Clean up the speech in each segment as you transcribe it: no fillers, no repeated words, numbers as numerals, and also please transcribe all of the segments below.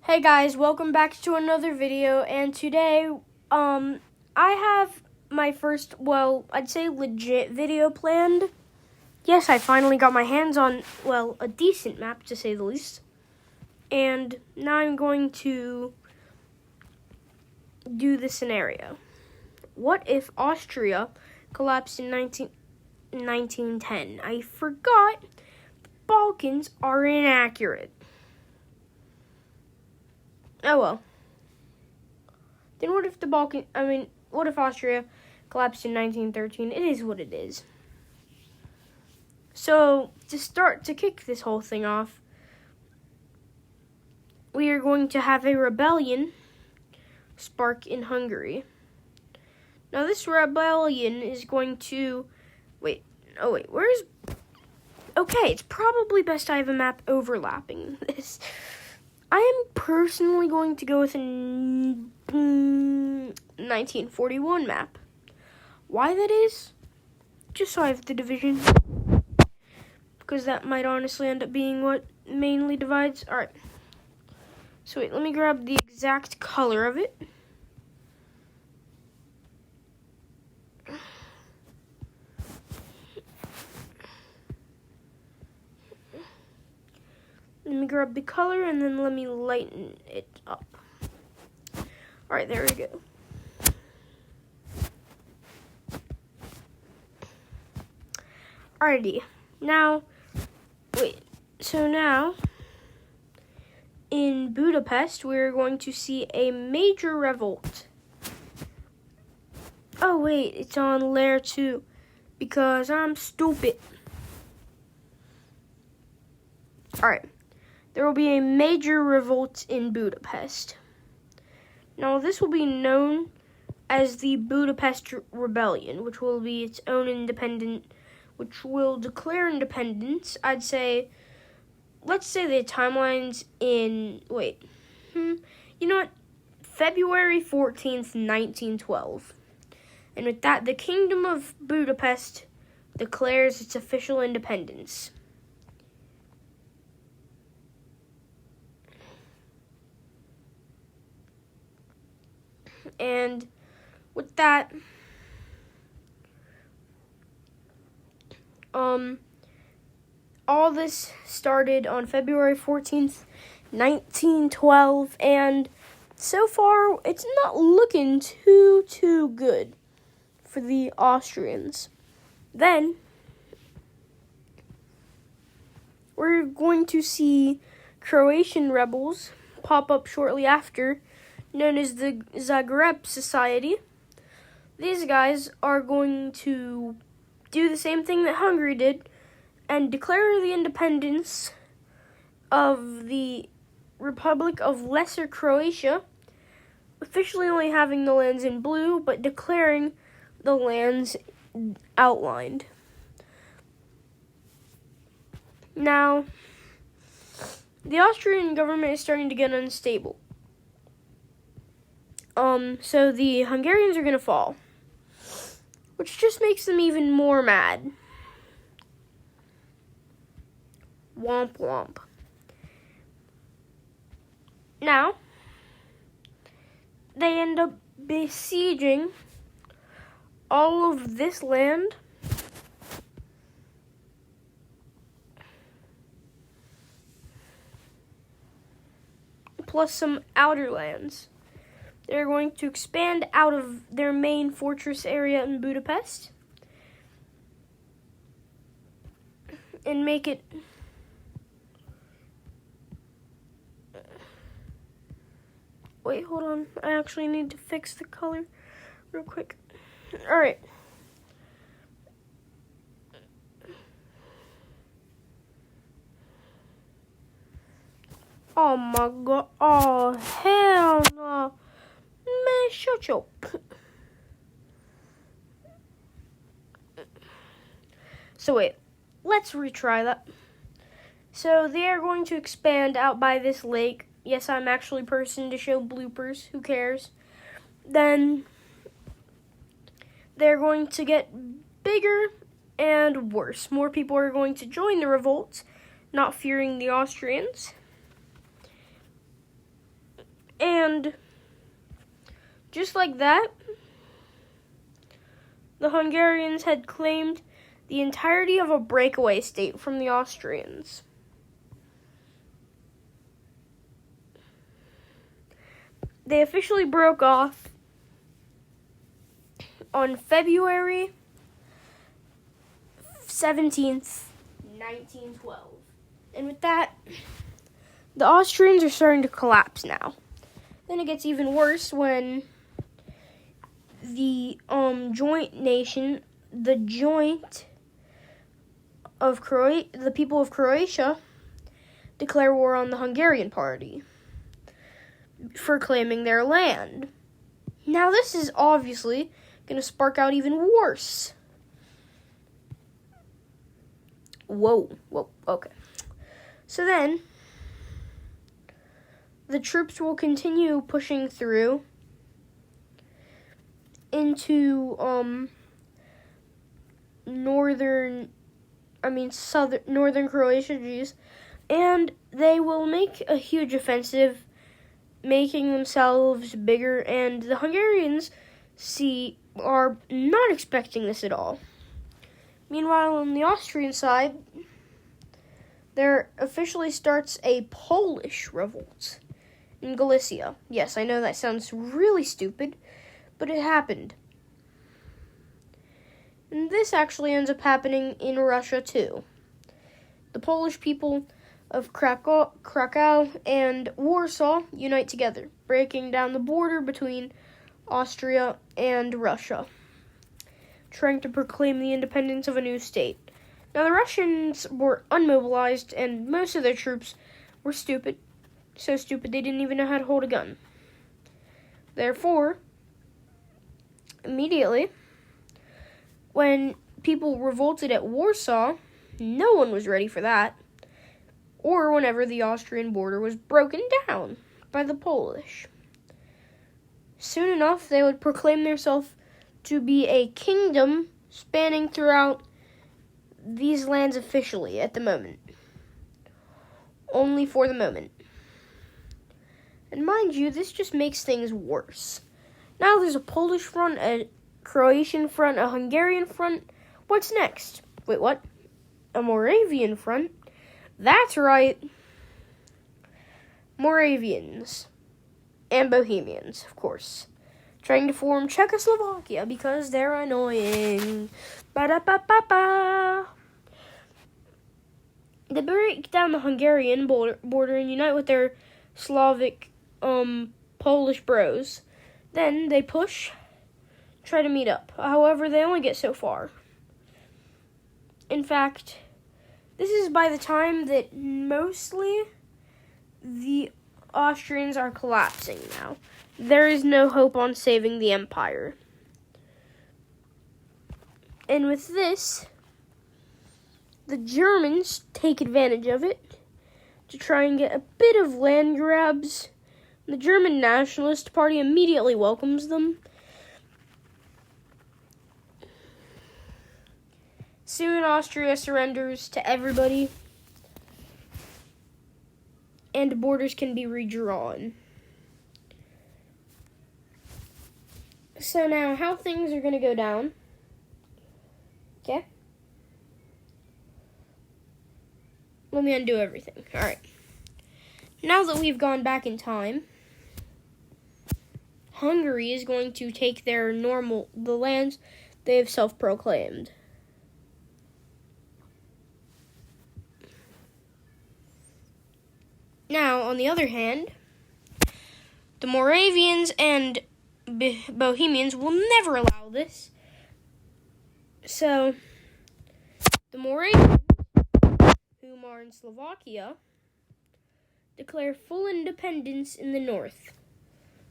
Hey guys, welcome back to another video, and today, I have my first, I'd say legit video planned. Yes, I finally got my hands on, a decent map, to say the least. And now I'm going to do the scenario. What if Austria collapsed in 1910? I forgot the Balkans are inaccurate. Oh well. Then what if what if Austria collapsed in 1913? It is what it is. So, to kick this whole thing off, we are going to have a rebellion spark in Hungary. Now, this rebellion is going to... Okay, it's probably best I have a map overlapping this. I am personally going to go with a 1941 map. Why that is? Just so I have the division. Because that might honestly end up being what mainly divides. Alright. So wait, let me grab the exact color of it. Let me grab the color and then let me lighten it up. Alright, there we go. Alrighty. Now, in Budapest, we're going to see a major revolt. Oh wait, it's on layer 2 because I'm stupid. Alright. There will be a major revolt in Budapest. Now, this will be known as the Budapest Rebellion, which will be its own which will declare independence. Let's say the timelines in, February 14th, 1912. And with that, the Kingdom of Budapest declares its official independence. And with that, all this started on February 14th, 1912, and so far, it's not looking too good for the Austrians. Then, we're going to see Croatian rebels pop up shortly after, known as the Zagreb Society. These guys are going to do the same thing that Hungary did and declare the independence of the Republic of Lesser Croatia, officially only having the lands in blue, but declaring the lands outlined. Now, the Austrian government is starting to get unstable. So the Hungarians are going to fall, which just makes them even more mad. Womp womp. Now, they end up besieging all of this land, plus some outer lands. They're going to expand out of their main fortress area in Budapest and make it wait, hold on. I actually need to fix the color real quick. All right. Oh my god. Oh, hell no. Man, shut up. So wait, let's retry that. So they are going to expand out by this lake. Yes, I'm actually a person to show bloopers. Who cares? Then they're going to get bigger and worse. More people are going to join the revolt, not fearing the Austrians. And just like that, the Hungarians had claimed the entirety of a breakaway state from the Austrians. They officially broke off on February 17th, 1912. And with that, the Austrians are starting to collapse now. Then it gets even worse when the the people of Croatia declare war on the Hungarian party for claiming their land. Now this is obviously going to spark out even worse. Whoa, okay. So then, the troops will continue pushing through into northern Croatia, and they will make a huge offensive, making themselves bigger, and the Hungarians are not expecting this at all. Meanwhile, on the Austrian side, there officially starts a Polish revolt in Galicia. Yes, I know that sounds really stupid, but it happened. And this actually ends up happening in Russia too. The Polish people of Krakow and Warsaw unite together, breaking down the border between Austria and Russia, trying to proclaim the independence of a new state. Now, the Russians were unmobilized, and most of their troops were stupid. So stupid they didn't even know how to hold a gun. Therefore, immediately, when people revolted at Warsaw, no one was ready for that. Or whenever the Austrian border was broken down by the Polish. Soon enough, they would proclaim themselves to be a kingdom spanning throughout these lands officially at the moment. Only for the moment. And mind you, this just makes things worse. Now there's a Polish front, a Croatian front, a Hungarian front. What's next? Wait, what? A Moravian front? That's right. Moravians. And Bohemians, of course. Trying to form Czechoslovakia because they're annoying. Ba-da-ba-ba-ba. They break down the Hungarian border and unite with their Slavic, Polish bros. Then they try to meet up. However, they only get so far. In fact, this is by the time that mostly the Austrians are collapsing now. There is no hope on saving the empire. And with this, the Germans take advantage of it to try and get a bit of land grabs. The German Nationalist Party immediately welcomes them. Soon Austria surrenders to everybody, and borders can be redrawn. So now, how things are going to go down. Okay? Let me undo everything. Alright. Now that we've gone back in time, Hungary is going to take the lands they have self-proclaimed. Now, on the other hand, the Moravians and Bohemians will never allow this. So, the Moravians, whom are in Slovakia, declare full independence in the north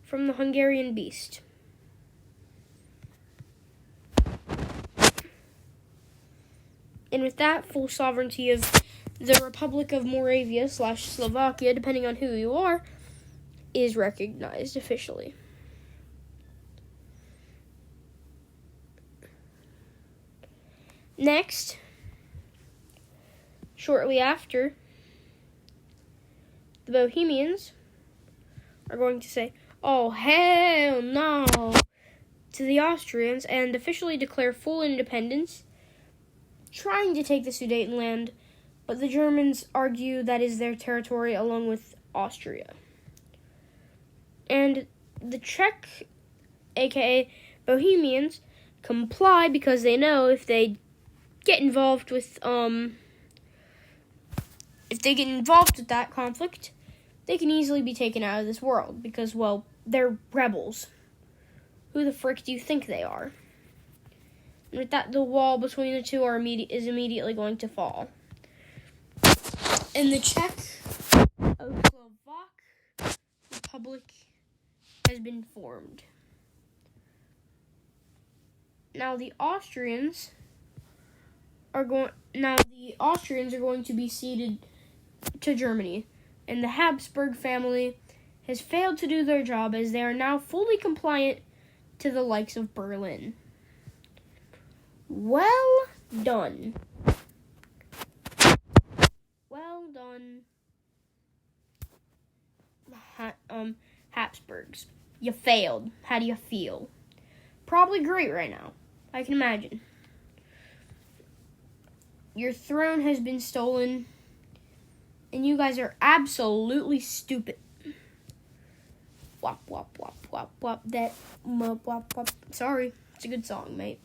from the Hungarian beast. And with that, full sovereignty of the Republic of Moravia / Slovakia, depending on who you are, is recognized officially. Next, shortly after, the Bohemians are going to say, "Oh, hell no," to the Austrians and officially declare full independence, trying to take the Sudetenland, but the Germans argue that is their territory along with Austria. And the Czech, aka Bohemians, comply because they know if they get involved with that conflict, they can easily be taken out of this world because, well, they're rebels. Who the frick do you think they are? And with that, the wall between the two is immediately going to fall. And the Czechoslovak Republic has been formed. Now the Austrians are going to be ceded to Germany, and the Habsburg family has failed to do their job as they are now fully compliant to the likes of Berlin. Well done. Well done, Habsburgs. You failed. How do you feel? Probably great right now. I can imagine. Your throne has been stolen, and you guys are absolutely stupid. Wop, wop, wop, wop, wop, that, wop, wop, wop. Sorry, it's a good song, mate.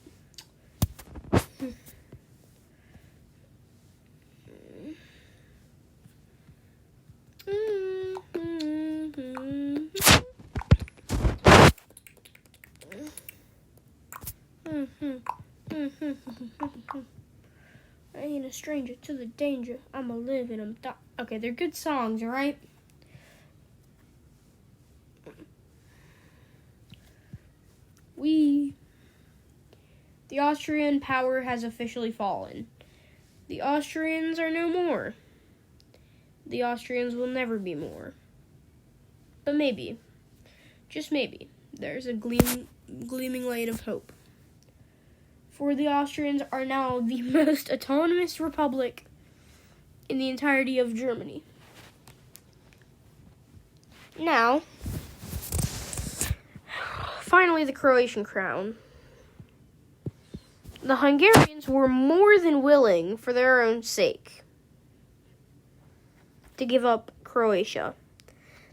I ain't a stranger to the danger. I'm a living, I'm okay, they're good songs, alright? The Austrian power has officially fallen. The Austrians are no more. The Austrians will never be more. But maybe, just maybe, there's a gleaming light of hope. For the Austrians are now the most autonomous republic in the entirety of Germany. Now, finally the Croatian crown. The Hungarians were more than willing, for their own sake, to give up Croatia.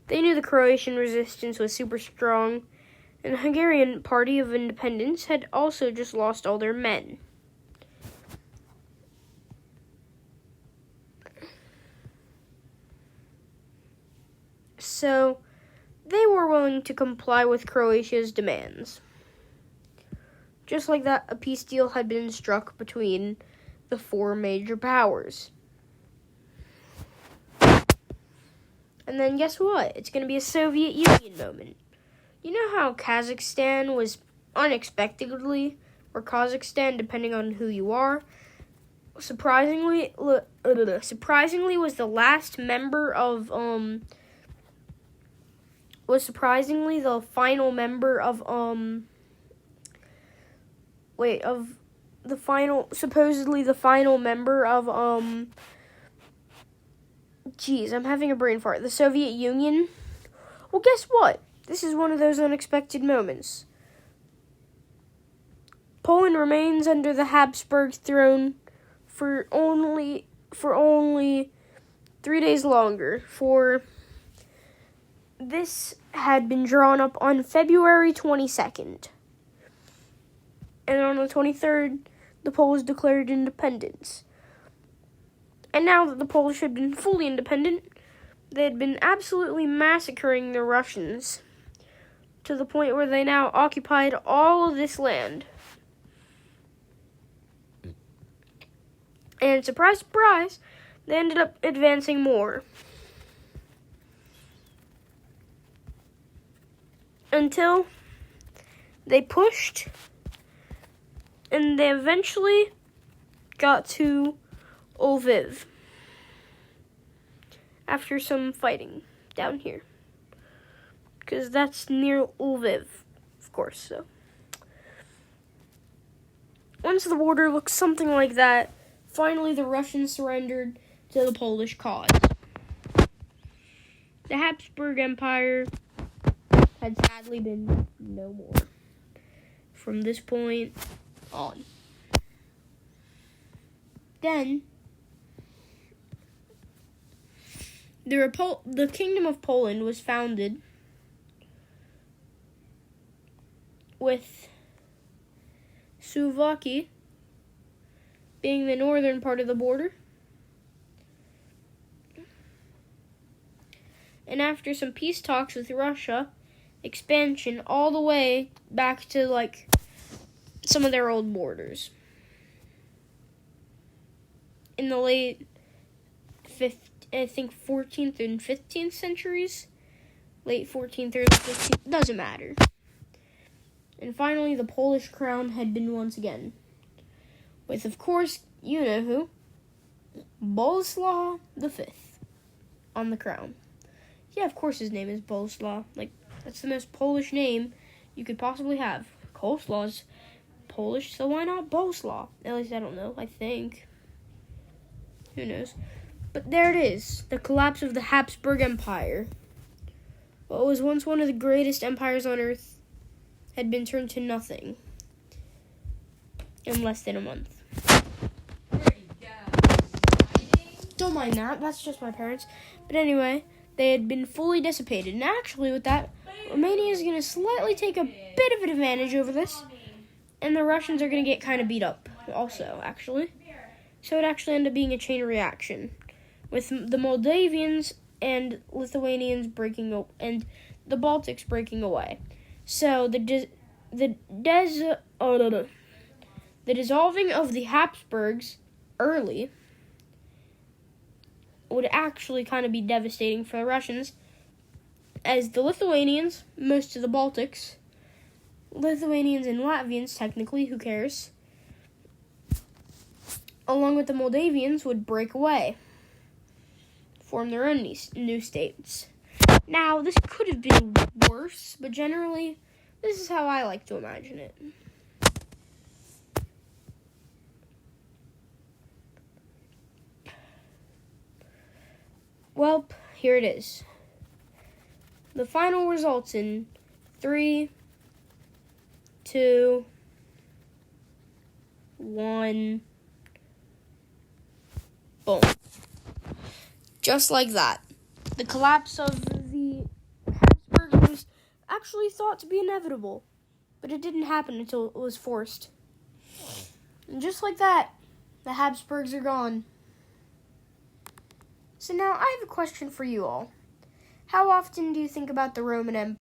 They knew the Croatian resistance was super strong, and the Hungarian Party of Independence had also just lost all their men. So, they were willing to comply with Croatia's demands. Just like that, a peace deal had been struck between the four major powers. And then guess what? It's going to be a Soviet Union moment. You know how Kazakhstan was unexpectedly, or Kazakhstan, depending on who you are, surprisingly was the last member of, was surprisingly the final member of, supposedly the final member of, I'm having a brain fart. The Soviet Union. Well, guess what? This is one of those unexpected moments. Poland remains under the Habsburg throne for only 3 days longer. For this had been drawn up on February 22nd. And on the 23rd, the Poles declared independence. And now that the Polish had been fully independent, they had been absolutely massacring the Russians to the point where they now occupied all of this land. And surprise, surprise, they ended up advancing more. Until they pushed, and they eventually got to Lviv after some fighting down here. Because that's near Lviv, of course, so. Once the border looks something like that, finally the Russians surrendered to the Polish cause. The Habsburg Empire had sadly been no more from this point on. Then, the Kingdom of Poland was founded with Suwałki being the northern part of the border. And after some peace talks with Russia, expansion all the way back to like some of their old borders. In the late 14th and 15th centuries, late 14th or 15th, doesn't matter. And finally, the Polish crown had been once again, with, of course, you know who, Bolesław V on the crown. Yeah, of course his name is Bolesław. Like, that's the most Polish name you could possibly have. Coleslaw's Polish, so why not Bolesław? At least I don't know, I think. Who knows? But there it is, the collapse of the Habsburg Empire. What was once one of the greatest empires on earth had been turned to nothing in less than a month. Don't mind that, that's just my parents. But anyway, they had been fully dissipated. And actually with that, Romania is going to slightly take a bit of an advantage over this. And the Russians are going to get kind of beat up also, actually. So it actually ended up being a chain reaction, with the Moldavians and Lithuanians and the Baltics breaking away. So the dissolving of the Habsburgs early would actually kind of be devastating for the Russians, as the Lithuanians, most of the Baltics, Lithuanians and Latvians, technically, who cares, along with the Moldavians, would break away, form their own new states. Now, this could have been worse, but generally, this is how I like to imagine it. Well, here it is. The final results in 3, 2, 1, boom. Just like that. The collapse of the Habsburgs was actually thought to be inevitable, but it didn't happen until it was forced. And just like that, the Habsburgs are gone. So now I have a question for you all. How often do you think about the Roman Empire?